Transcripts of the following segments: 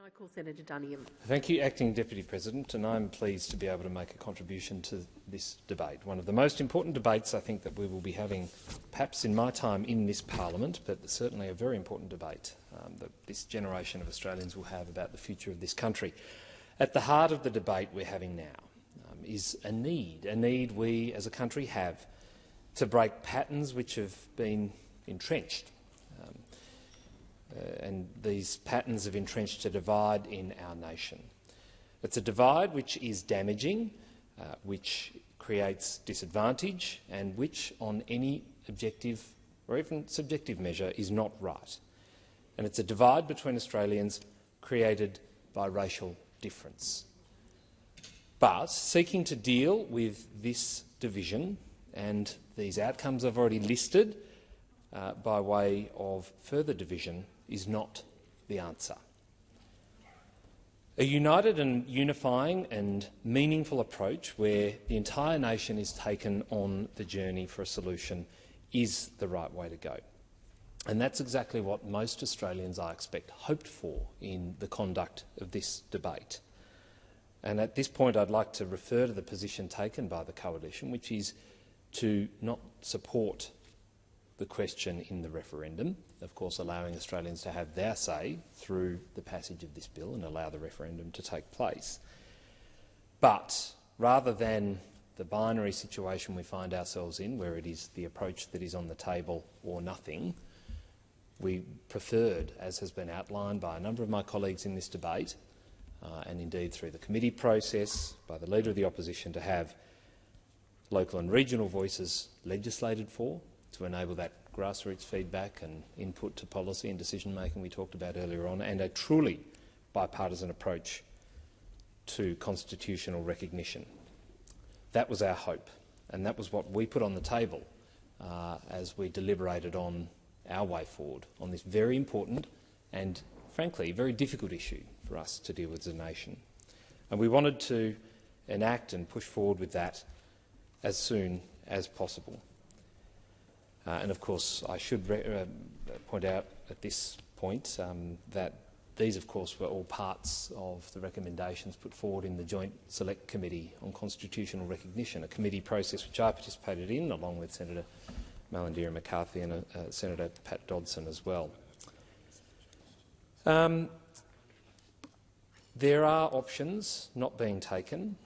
I call Senator Duniam. Thank you, Acting Deputy President, and I'm pleased to be able to make a contribution to this debate. One of the most important debates I think that we will be having, perhaps in my time in this parliament, but certainly a very important debate that this generation of Australians will have about the future of this country. At the heart of the debate we're having now is a need we as a country have to break patterns which have been entrenched. And these patterns have entrenched a divide in our nation. It's a divide which is damaging, which creates disadvantage and which, on any objective or even subjective measure, is not right. And it's a divide between Australians created by racial difference. But seeking to deal with this division and these outcomes I've already listed by way of further division is not the answer. A united and unifying and meaningful approach where the entire nation is taken on the journey for a solution is the right way to go. And that's exactly what most Australians, I expect, hoped for in the conduct of this debate. And at this point I'd like to refer to the position taken by the Coalition, which is to not support the question in the referendum, of course allowing Australians to have their say through the passage of this bill and allow the referendum to take place. But rather than the binary situation we find ourselves in, where it is the approach that is on the table or nothing, we preferred, as has been outlined by a number of my colleagues in this debate, and indeed through the committee process, by the Leader of the Opposition, to have local and regional voices legislated for, to enable that grassroots feedback and input to policy and decision-making we talked about earlier on, and a truly bipartisan approach to constitutional recognition. That was our hope, and that was what we put on the table as we deliberated on our way forward on this very important and, frankly, very difficult issue for us to deal with as a nation. And we wanted to enact and push forward with that as soon as possible. And of course, I should point out at this point that these, of course, were all parts of the recommendations put forward in the Joint Select Committee on Constitutional Recognition, a committee process which I participated in, along with Senator Malarndirri McCarthy and Senator Pat Dodson as well. There are options not being taken,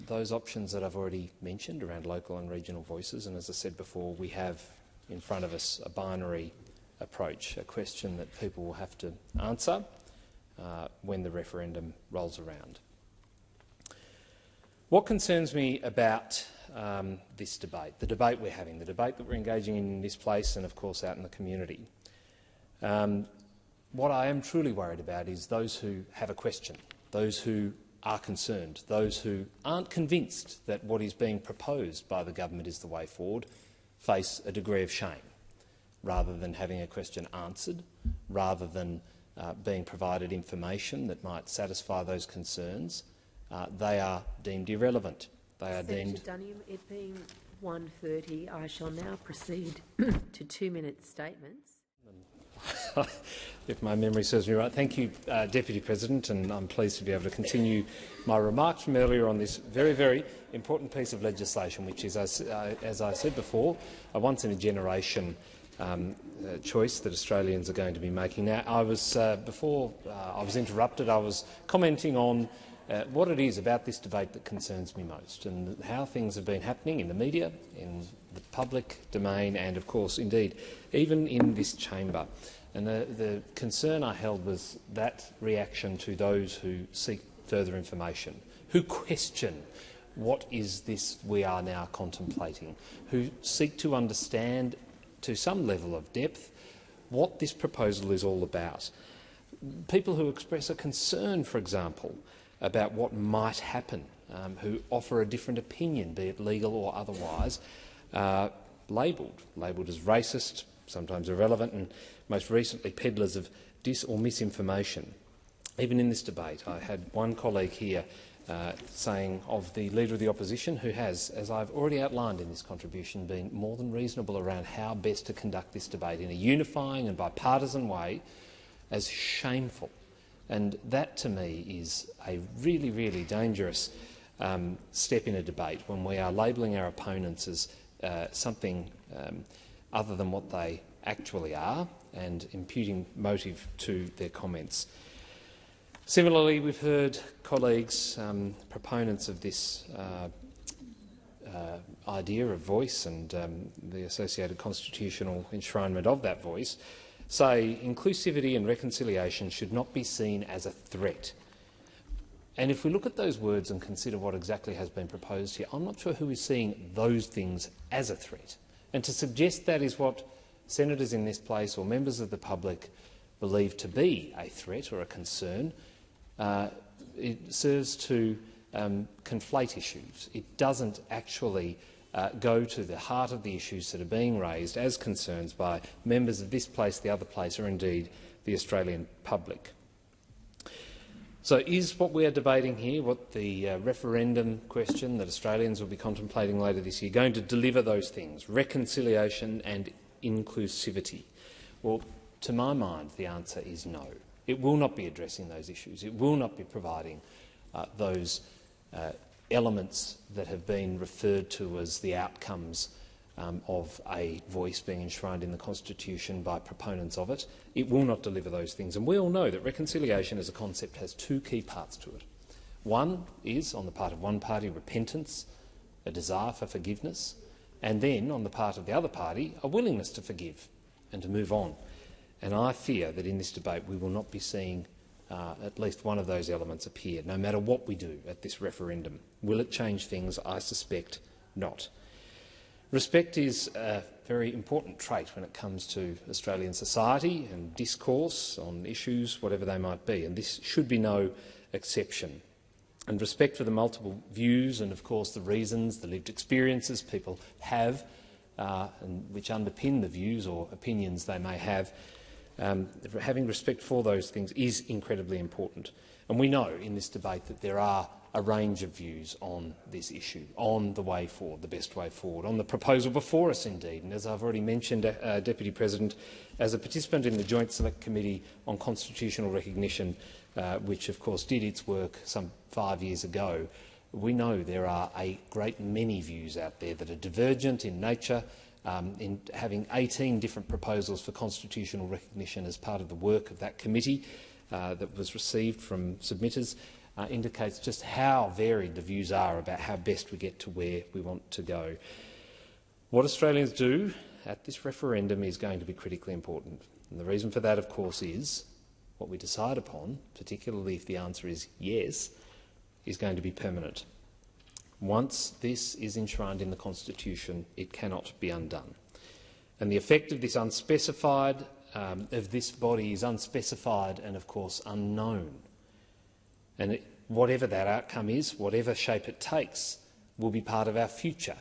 those options that I've already mentioned around local and regional voices, and as I said before, we have in front of us a binary approach, a question that people will have to answer when the referendum rolls around. What concerns me about this debate, the debate we're having, the debate that we're engaging in this place and of course out in the community, what I am truly worried about is those who have a question, those who are concerned, those who aren't convinced that what is being proposed by the government is the way forward, face a degree of shame, rather than having a question answered, rather than being provided information that might satisfy those concerns. They are deemed irrelevant. They are deemed. Senator Duniam, it being 1:30, I shall now proceed to 2-minute statements. If my memory serves me right. Thank you, Deputy President, and I'm pleased to be able to continue my remarks from earlier on this very, very important piece of legislation, which is, as I said before, a once-in-a-generation choice that Australians are going to be making. Now, before I was interrupted, I was commenting on what it is about this debate that concerns me most, and how things have been happening in the media, in the public domain, and of course, indeed, even in this chamber. And the concern I held was that reaction to those who seek further information, who question what is this we are now contemplating, who seek to understand to some level of depth what this proposal is all about. People who express a concern, for example, about what might happen, who offer a different opinion, be it legal or otherwise, labelled as racist, sometimes irrelevant, and most recently peddlers of dis or misinformation. Even in this debate, I had one colleague here saying of the Leader of the Opposition, who has, as I've already outlined in this contribution, been more than reasonable around how best to conduct this debate in a unifying and bipartisan way, as shameful And that, to me, is a really, really dangerous step in a debate when we are labelling our opponents as something other than what they actually are and imputing motive to their comments. Similarly, we've heard colleagues, proponents of this idea of voice and the associated constitutional enshrinement of that voice, say inclusivity and reconciliation should not be seen as a threat. And if we look at those words and consider what exactly has been proposed here, I'm not sure who is seeing those things as a threat. And to suggest that is what senators in this place or members of the public believe to be a threat or a concern, it serves to conflate issues. It doesn't actually go to the heart of the issues that are being raised as concerns by members of this place, the other place, or indeed the Australian public. So is what we are debating here, what the referendum question that Australians will be contemplating later this year, going to deliver those things, reconciliation and inclusivity? Well, to my mind, the answer is no. It will not be addressing those issues. It will not be providing those elements that have been referred to as the outcomes of a voice being enshrined in the Constitution by proponents of it. It will not deliver those things. And we all know that reconciliation as a concept has two key parts to it. One is, on the part of one party, repentance, a desire for forgiveness, and then, on the part of the other party, a willingness to forgive and to move on. And I fear that in this debate we will not be seeing at least one of those elements appear, no matter what we do at this referendum. Will it change things? I suspect not. Respect is a very important trait when it comes to Australian society and discourse on issues, whatever they might be, and this should be no exception. And respect for the multiple views and, of course, the reasons, the lived experiences people have, and which underpin the views or opinions they may have, having respect for those things is incredibly important. And we know in this debate that there are a range of views on this issue, on the way forward, the best way forward, on the proposal before us indeed. And as I've already mentioned, Deputy President, as a participant in the Joint Select Committee on Constitutional Recognition, which of course did its work some 5 years ago, we know there are a great many views out there that are divergent in nature. In having 18 different proposals for constitutional recognition as part of the work of that committee that was received from submitters indicates just how varied the views are about how best we get to where we want to go. What Australians do at this referendum is going to be critically important. And the reason for that, of course, is what we decide upon, particularly if the answer is yes, is going to be permanent. Once this is enshrined in the Constitution, it cannot be undone. And the effect of this this body is unspecified and, of course, unknown. And whatever that outcome is, whatever shape it takes, will be part of our future.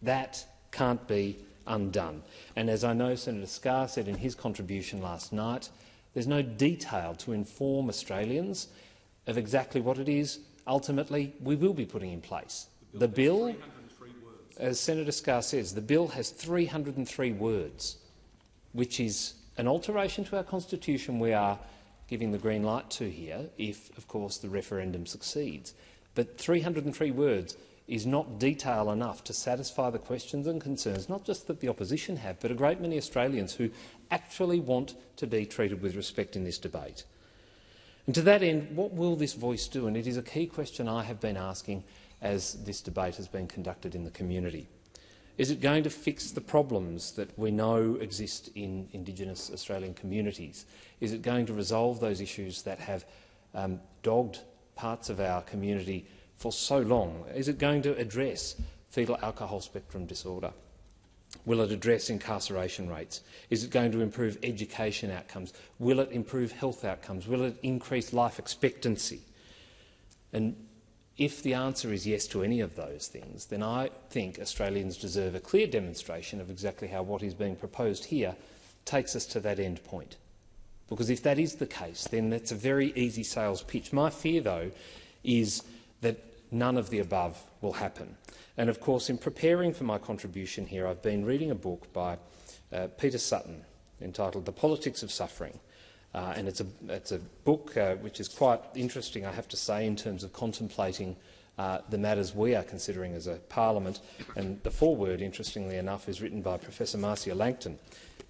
That can't be undone. And as I know Senator Scarr said in his contribution last night, there's no detail to inform Australians of exactly what it is ultimately we will be putting in place. The bill, as Senator Scarr says, the bill has 303 words, which is an alteration to our Constitution we are giving the green light to here if, of course, the referendum succeeds. But 303 words is not detail enough to satisfy the questions and concerns, not just that the opposition have, but a great many Australians who actually want to be treated with respect in this debate. And to that end, what will this voice do? And it is a key question I have been asking as this debate has been conducted in the community. Is it going to fix the problems that we know exist in Indigenous Australian communities? Is it going to resolve those issues that have dogged parts of our community for so long? Is it going to address fetal alcohol spectrum disorder? Will it address incarceration rates? Is it going to improve education outcomes? Will it improve health outcomes? Will it increase life expectancy? And if the answer is yes to any of those things, then I think Australians deserve a clear demonstration of exactly how what is being proposed here takes us to that end point. Because if that is the case, then that's a very easy sales pitch. My fear, though, is that none of the above will happen. And of course, in preparing for my contribution here, I've been reading a book by Peter Sutton entitled The Politics of Suffering. and it's a book which is quite interesting, I have to say, in terms of contemplating the matters we are considering as a parliament. And the foreword, interestingly enough, is written by Professor Marcia Langton.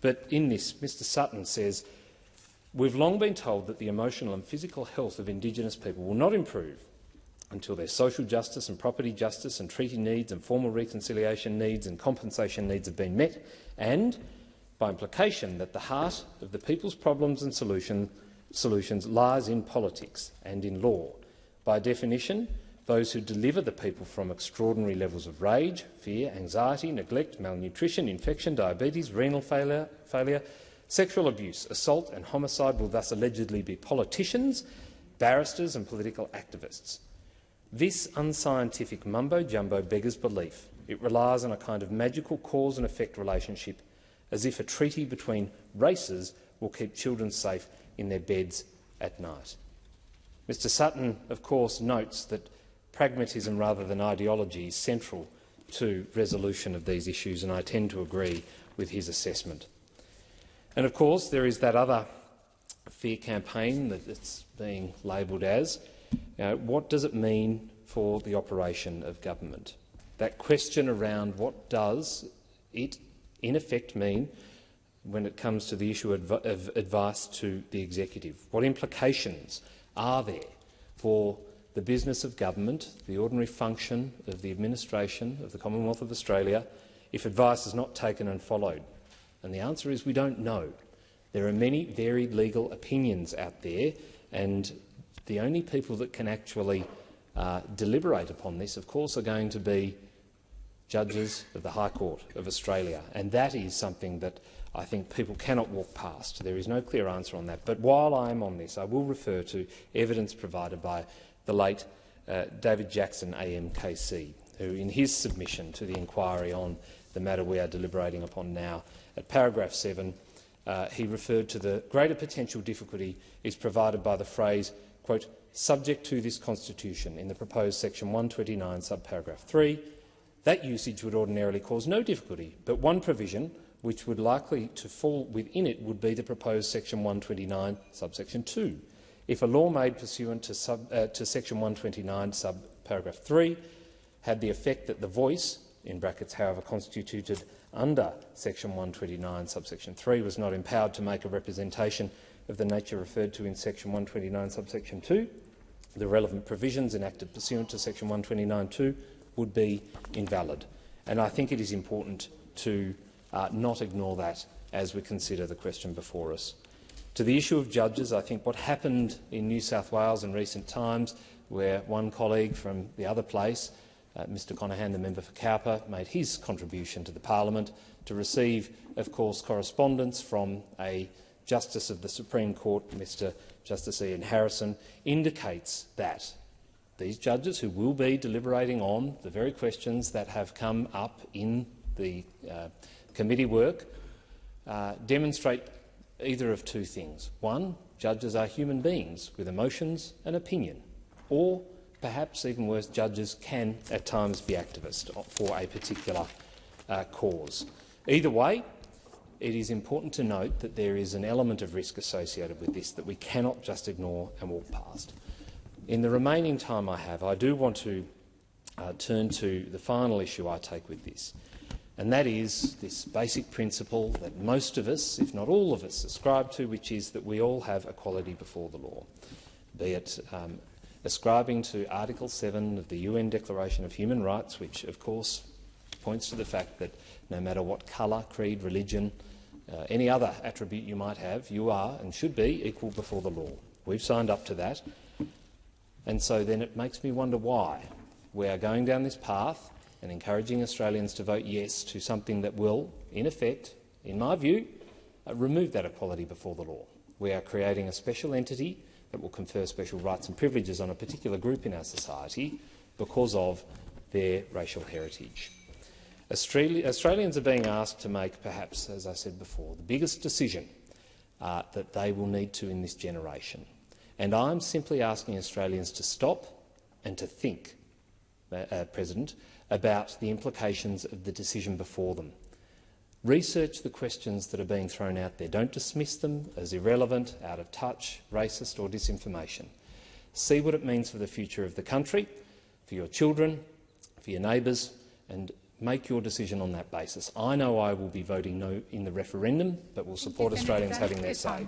But in this, Mr Sutton says, "We've long been told that the emotional and physical health of Indigenous people will not improve until their social justice and property justice and treaty needs and formal reconciliation needs and compensation needs have been met, and, by implication, that the heart of the people's problems and solutions lies in politics and in law. By definition, those who deliver the people from extraordinary levels of rage, fear, anxiety, neglect, malnutrition, infection, diabetes, renal failure, sexual abuse, assault and homicide will thus allegedly be politicians, barristers and political activists. This unscientific mumbo-jumbo beggars belief. It relies on a kind of magical cause and effect relationship, as if a treaty between races will keep children safe in their beds at night." Mr Sutton, of course, notes that pragmatism rather than ideology is central to resolution of these issues, and I tend to agree with his assessment. And of course, there is that other fear campaign that it's being labelled as. What does it mean for the operation of government? That question around what does it, in effect, mean when it comes to the issue of advice to the executive? What implications are there for the business of government, the ordinary function of the administration of the Commonwealth of Australia, if advice is not taken and followed? And the answer is we don't know. There are many varied legal opinions out there, and the only people that can actually deliberate upon this, of course, are going to be judges of the High Court of Australia, and that is something that I think people cannot walk past. There is no clear answer on that. But while I am on this, I will refer to evidence provided by the late David Jackson AMKC, who in his submission to the inquiry on the matter we are deliberating upon now, at paragraph 7, he referred to the greater potential difficulty is provided by the phrase, quote, "subject to this Constitution" in the proposed section 129, subparagraph 3. That usage would ordinarily cause no difficulty, but one provision which would likely to fall within it would be the proposed section 129, subsection 2. If a law made pursuant to section 129, subparagraph 3, had the effect that the voice, in brackets however constituted under section 129, subsection 3, was not empowered to make a representation of the nature referred to in section 129, subsection 2, the relevant provisions enacted pursuant to section 129(2) would be invalid. And I think it is important to not ignore that as we consider the question before us. To the issue of judges, I think what happened in New South Wales in recent times, where one colleague from the other place, Mr Conahan, the member for Cowper, made his contribution to the parliament to receive, of course, correspondence from a Justice of the Supreme Court, Mr Justice Ian Harrison, indicates that these judges, who will be deliberating on the very questions that have come up in the committee work, demonstrate either of two things. One, judges are human beings with emotions and opinion, or perhaps even worse, judges can at times be activists for a particular cause. Either way, it is important to note that there is an element of risk associated with this that we cannot just ignore and walk past. In the remaining time I have, I do want to turn to the final issue I take with this, and that is this basic principle that most of us, if not all of us, ascribe to, which is that we all have equality before the law, be it ascribing to Article 7 of the UN Declaration of Human Rights, which, of course, points to the fact that no matter what colour, creed, religion, any other attribute you might have, you are and should be equal before the law. We've signed up to that. And so then it makes me wonder why we are going down this path and encouraging Australians to vote yes to something that will, in effect, in my view, remove that equality before the law. We are creating a special entity that will confer special rights and privileges on a particular group in our society because of their racial heritage. Australians are being asked to make, perhaps, as I said before, the biggest decision that they will need to in this generation. And I'm simply asking Australians to stop and to think, President, about the implications of the decision before them. Research the questions that are being thrown out there. Don't dismiss them as irrelevant, out of touch, racist or disinformation. See what it means for the future of the country, for your children, for your neighbours, and make your decision on that basis. I know I will be voting no in the referendum, but will support Australians having their say.